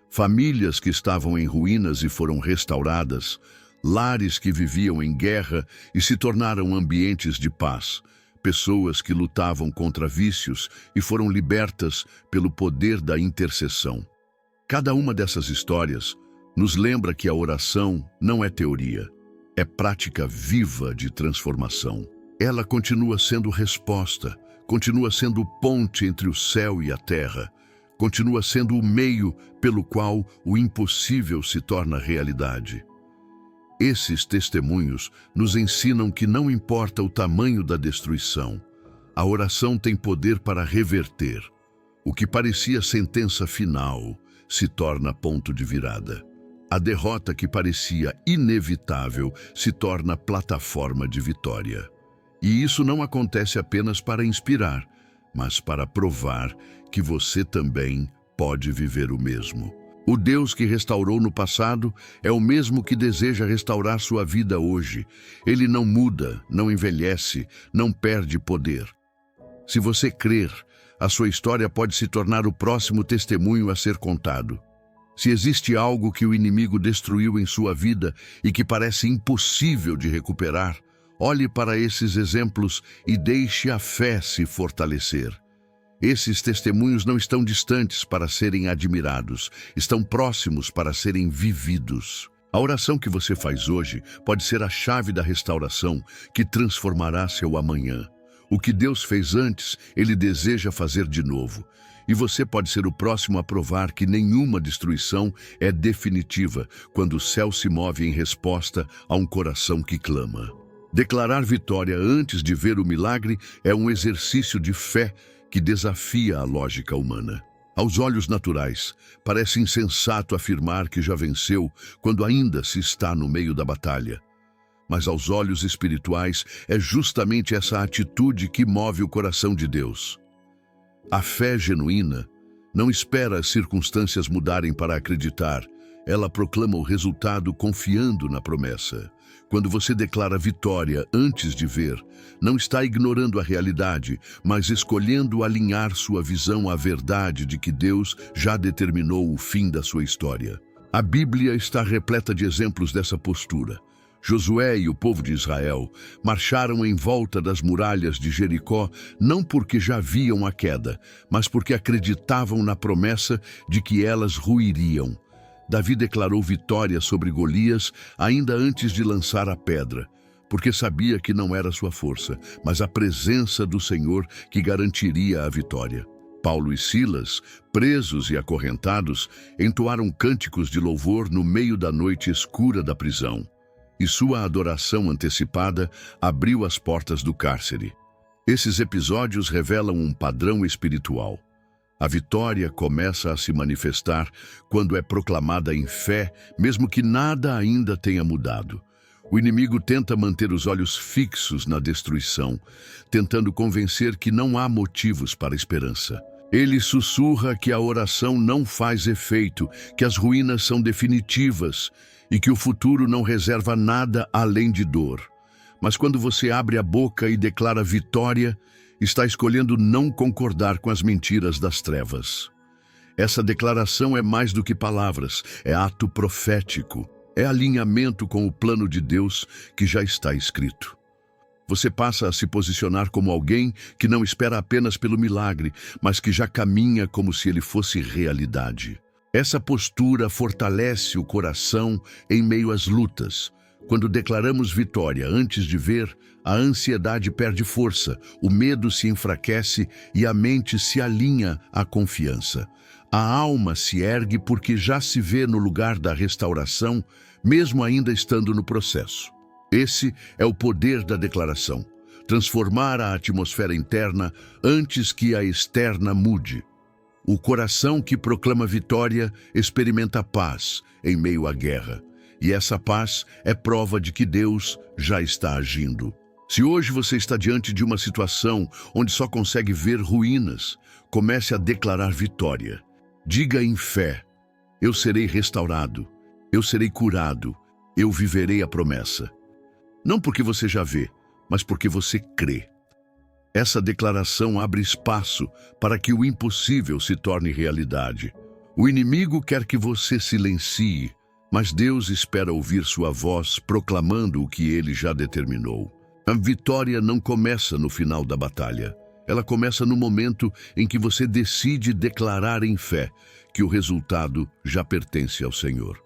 Famílias que estavam em ruínas e foram restauradas, lares que viviam em guerra e se tornaram ambientes de paz, pessoas que lutavam contra vícios e foram libertas pelo poder da intercessão. Cada uma dessas histórias nos lembra que a oração não é teoria, é prática viva de transformação. Ela continua sendo resposta, continua sendo ponte entre o céu e a terra, continua sendo o meio pelo qual o impossível se torna realidade. Esses testemunhos nos ensinam que não importa o tamanho da destruição, a oração tem poder para reverter. O que parecia sentença final se torna ponto de virada. A derrota que parecia inevitável se torna plataforma de vitória. E isso não acontece apenas para inspirar, mas para provar que você também pode viver o mesmo. O Deus que restaurou no passado é o mesmo que deseja restaurar sua vida hoje. Ele não muda, não envelhece, não perde poder. Se você crer, a sua história pode se tornar o próximo testemunho a ser contado. Se existe algo que o inimigo destruiu em sua vida e que parece impossível de recuperar, olhe para esses exemplos e deixe a fé se fortalecer. Esses testemunhos não estão distantes para serem admirados, estão próximos para serem vividos. A oração que você faz hoje pode ser a chave da restauração que transformará seu amanhã. O que Deus fez antes, Ele deseja fazer de novo. E você pode ser o próximo a provar que nenhuma destruição é definitiva quando o céu se move em resposta a um coração que clama. Declarar vitória antes de ver o milagre é um exercício de fé que desafia a lógica humana. Aos olhos naturais, parece insensato afirmar que já venceu quando ainda se está no meio da batalha. Mas aos olhos espirituais, é justamente essa atitude que move o coração de Deus. A fé genuína não espera as circunstâncias mudarem para acreditar. Ela proclama o resultado confiando na promessa. Quando você declara vitória antes de ver, não está ignorando a realidade, mas escolhendo alinhar sua visão à verdade de que Deus já determinou o fim da sua história. A Bíblia está repleta de exemplos dessa postura. Josué e o povo de Israel marcharam em volta das muralhas de Jericó não porque já viam a queda, mas porque acreditavam na promessa de que elas ruiriam. Davi declarou vitória sobre Golias ainda antes de lançar a pedra, porque sabia que não era sua força, mas a presença do Senhor que garantiria a vitória. Paulo e Silas, presos e acorrentados, entoaram cânticos de louvor no meio da noite escura da prisão, e sua adoração antecipada abriu as portas do cárcere. Esses episódios revelam um padrão espiritual. A vitória começa a se manifestar quando é proclamada em fé, mesmo que nada ainda tenha mudado. O inimigo tenta manter os olhos fixos na destruição, tentando convencer que não há motivos para esperança. Ele sussurra que a oração não faz efeito, que as ruínas são definitivas e que o futuro não reserva nada além de dor. Mas quando você abre a boca e declara vitória, está escolhendo não concordar com as mentiras das trevas. Essa declaração é mais do que palavras, é ato profético, é alinhamento com o plano de Deus que já está escrito. Você passa a se posicionar como alguém que não espera apenas pelo milagre, mas que já caminha como se ele fosse realidade. Essa postura fortalece o coração em meio às lutas. Quando declaramos vitória antes de ver, a ansiedade perde força, o medo se enfraquece e a mente se alinha à confiança. A alma se ergue porque já se vê no lugar da restauração, mesmo ainda estando no processo. Esse é o poder da declaração, transformar a atmosfera interna antes que a externa mude. O coração que proclama vitória experimenta paz em meio à guerra. E essa paz é prova de que Deus já está agindo. Se hoje você está diante de uma situação onde só consegue ver ruínas, comece a declarar vitória. Diga em fé: eu serei restaurado, eu serei curado, eu viverei a promessa. Não porque você já vê, mas porque você crê. Essa declaração abre espaço para que o impossível se torne realidade. O inimigo quer que você silencie, mas Deus espera ouvir sua voz proclamando o que ele já determinou. A vitória não começa no final da batalha. Ela começa no momento em que você decide declarar em fé que o resultado já pertence ao Senhor.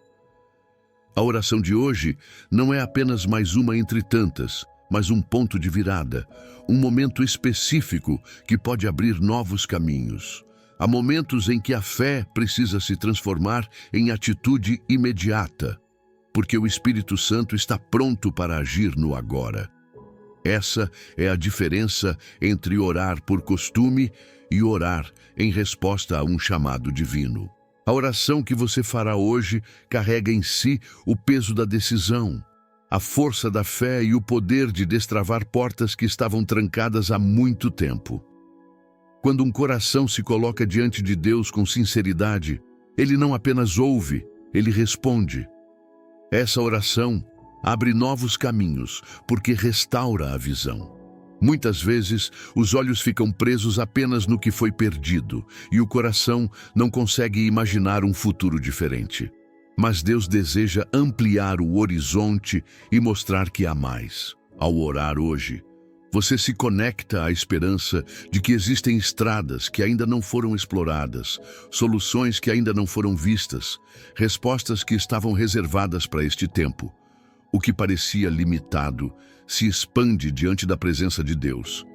A oração de hoje não é apenas mais uma entre tantas, mas um ponto de virada, um momento específico que pode abrir novos caminhos. Há momentos em que a fé precisa se transformar em atitude imediata, porque o Espírito Santo está pronto para agir no agora. Essa é a diferença entre orar por costume e orar em resposta a um chamado divino. A oração que você fará hoje carrega em si o peso da decisão, a força da fé e o poder de destravar portas que estavam trancadas há muito tempo. Quando um coração se coloca diante de Deus com sinceridade, ele não apenas ouve, ele responde. Essa oração abre novos caminhos, porque restaura a visão. Muitas vezes, os olhos ficam presos apenas no que foi perdido, e o coração não consegue imaginar um futuro diferente. Mas Deus deseja ampliar o horizonte e mostrar que há mais. Ao orar hoje, você se conecta à esperança de que existem estradas que ainda não foram exploradas, soluções que ainda não foram vistas, respostas que estavam reservadas para este tempo. O que parecia limitado se expande diante da presença de Deus.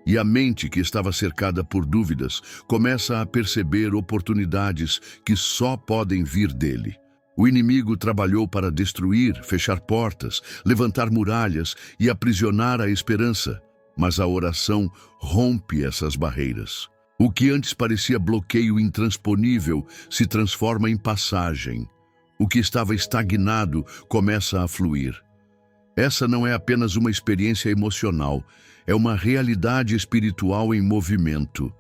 E a mente que estava cercada por dúvidas começa a perceber oportunidades que só podem vir dele. O inimigo trabalhou para destruir, fechar portas, levantar muralhas e aprisionar a esperança, mas a oração rompe essas barreiras. O que antes parecia bloqueio intransponível se transforma em passagem. O que estava estagnado começa a fluir. Essa não é apenas uma experiência emocional, é uma realidade espiritual em movimento.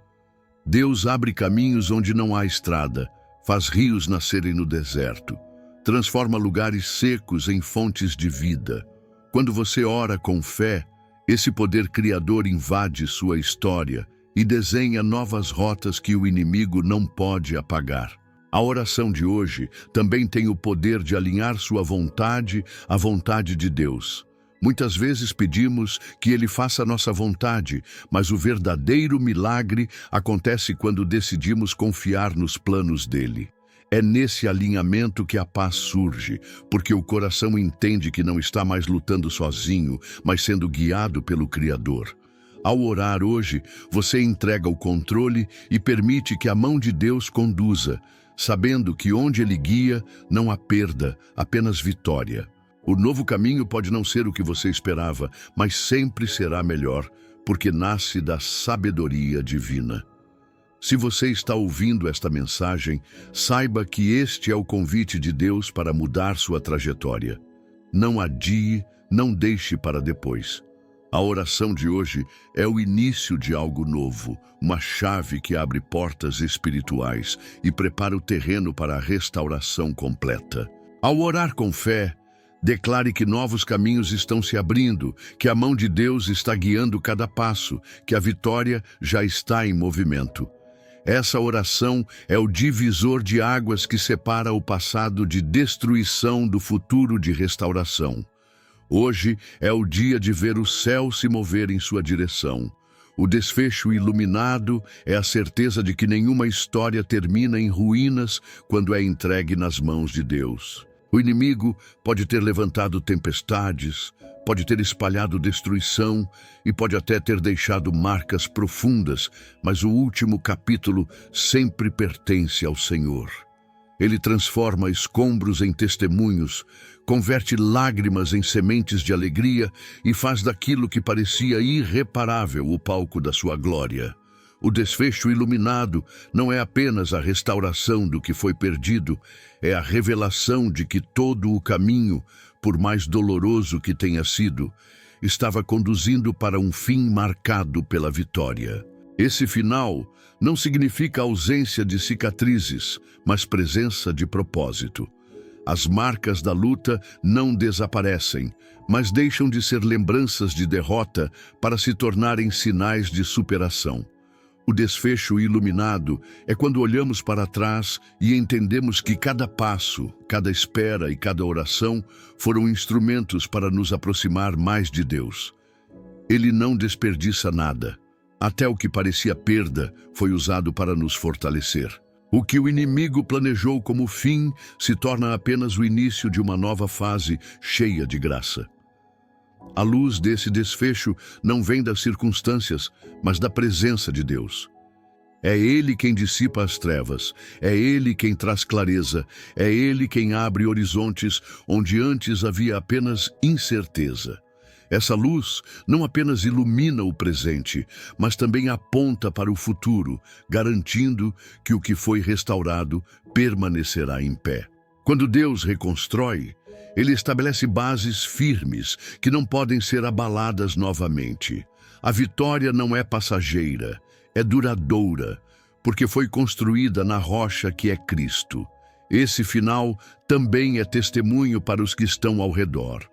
Deus abre caminhos onde não há estrada, faz rios nascerem no deserto, transforma lugares secos em fontes de vida. Quando você ora com fé, esse poder criador invade sua história e desenha novas rotas que o inimigo não pode apagar. A oração de hoje também tem o poder de alinhar sua vontade à vontade de Deus. Muitas vezes pedimos que Ele faça a nossa vontade, mas o verdadeiro milagre acontece quando decidimos confiar nos planos dele. É nesse alinhamento que a paz surge, porque o coração entende que não está mais lutando sozinho, mas sendo guiado pelo Criador. Ao orar hoje, você entrega o controle e permite que a mão de Deus conduza, sabendo que onde Ele guia, não há perda, apenas vitória. O novo caminho pode não ser o que você esperava, mas sempre será melhor, porque nasce da sabedoria divina. Se você está ouvindo esta mensagem, saiba que este é o convite de Deus para mudar sua trajetória. Não adie, não deixe para depois. A oração de hoje é o início de algo novo, uma chave que abre portas espirituais e prepara o terreno para a restauração completa. Ao orar com fé, Declare que novos caminhos estão se abrindo, que a mão de Deus está guiando cada passo, que a vitória já está em movimento. Essa oração é o divisor de águas que separa o passado de destruição do futuro de restauração. Hoje é o dia de ver o céu se mover em sua direção. O desfecho iluminado é a certeza de que nenhuma história termina em ruínas quando é entregue nas mãos de Deus. O inimigo pode ter levantado tempestades, pode ter espalhado destruição e pode até ter deixado marcas profundas, mas o último capítulo sempre pertence ao Senhor. Ele transforma escombros em testemunhos, converte lágrimas em sementes de alegria e faz daquilo que parecia irreparável o palco da sua glória. O desfecho iluminado não é apenas a restauração do que foi perdido, é a revelação de que todo o caminho, por mais doloroso que tenha sido, estava conduzindo para um fim marcado pela vitória. Esse final não significa ausência de cicatrizes, mas presença de propósito. As marcas da luta não desaparecem, mas deixam de ser lembranças de derrota para se tornarem sinais de superação. O desfecho iluminado é quando olhamos para trás e entendemos que cada passo, cada espera e cada oração foram instrumentos para nos aproximar mais de Deus. Ele não desperdiça nada. Até o que parecia perda foi usado para nos fortalecer. O que o inimigo planejou como fim se torna apenas o início de uma nova fase cheia de graça. A luz desse desfecho não vem das circunstâncias, mas da presença de Deus. É Ele quem dissipa as trevas, é Ele quem traz clareza, é Ele quem abre horizontes onde antes havia apenas incerteza. Essa luz não apenas ilumina o presente, mas também aponta para o futuro, garantindo que o que foi restaurado permanecerá em pé. Quando Deus reconstrói, Ele estabelece bases firmes que não podem ser abaladas novamente. A vitória não é passageira, é duradoura, porque foi construída na rocha que é Cristo. Esse final também é testemunho para os que estão ao redor.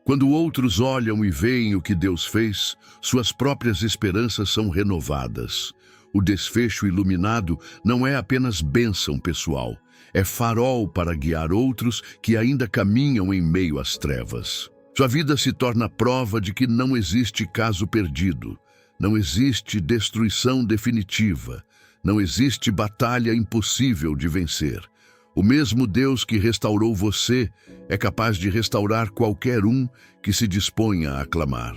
Quando outros olham e veem o que Deus fez, suas próprias esperanças são renovadas. O desfecho iluminado não é apenas bênção pessoal, é farol para guiar outros que ainda caminham em meio às trevas. Sua vida se torna prova de que não existe caso perdido, não existe destruição definitiva, não existe batalha impossível de vencer. O mesmo Deus que restaurou você é capaz de restaurar qualquer um que se disponha a clamar.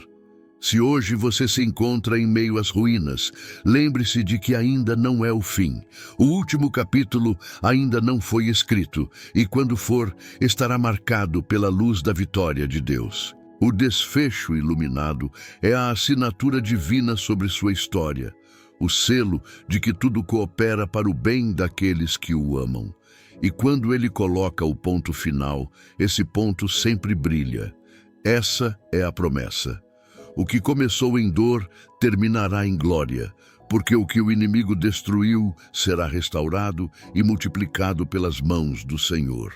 Se hoje você se encontra em meio às ruínas, lembre-se de que ainda não é o fim. O último capítulo ainda não foi escrito, e quando for, estará marcado pela luz da vitória de Deus. O desfecho iluminado é a assinatura divina sobre sua história, o selo de que tudo coopera para o bem daqueles que o amam. E quando ele coloca o ponto final, esse ponto sempre brilha. Essa é a promessa. O que começou em dor terminará em glória, porque o que o inimigo destruiu será restaurado e multiplicado pelas mãos do Senhor.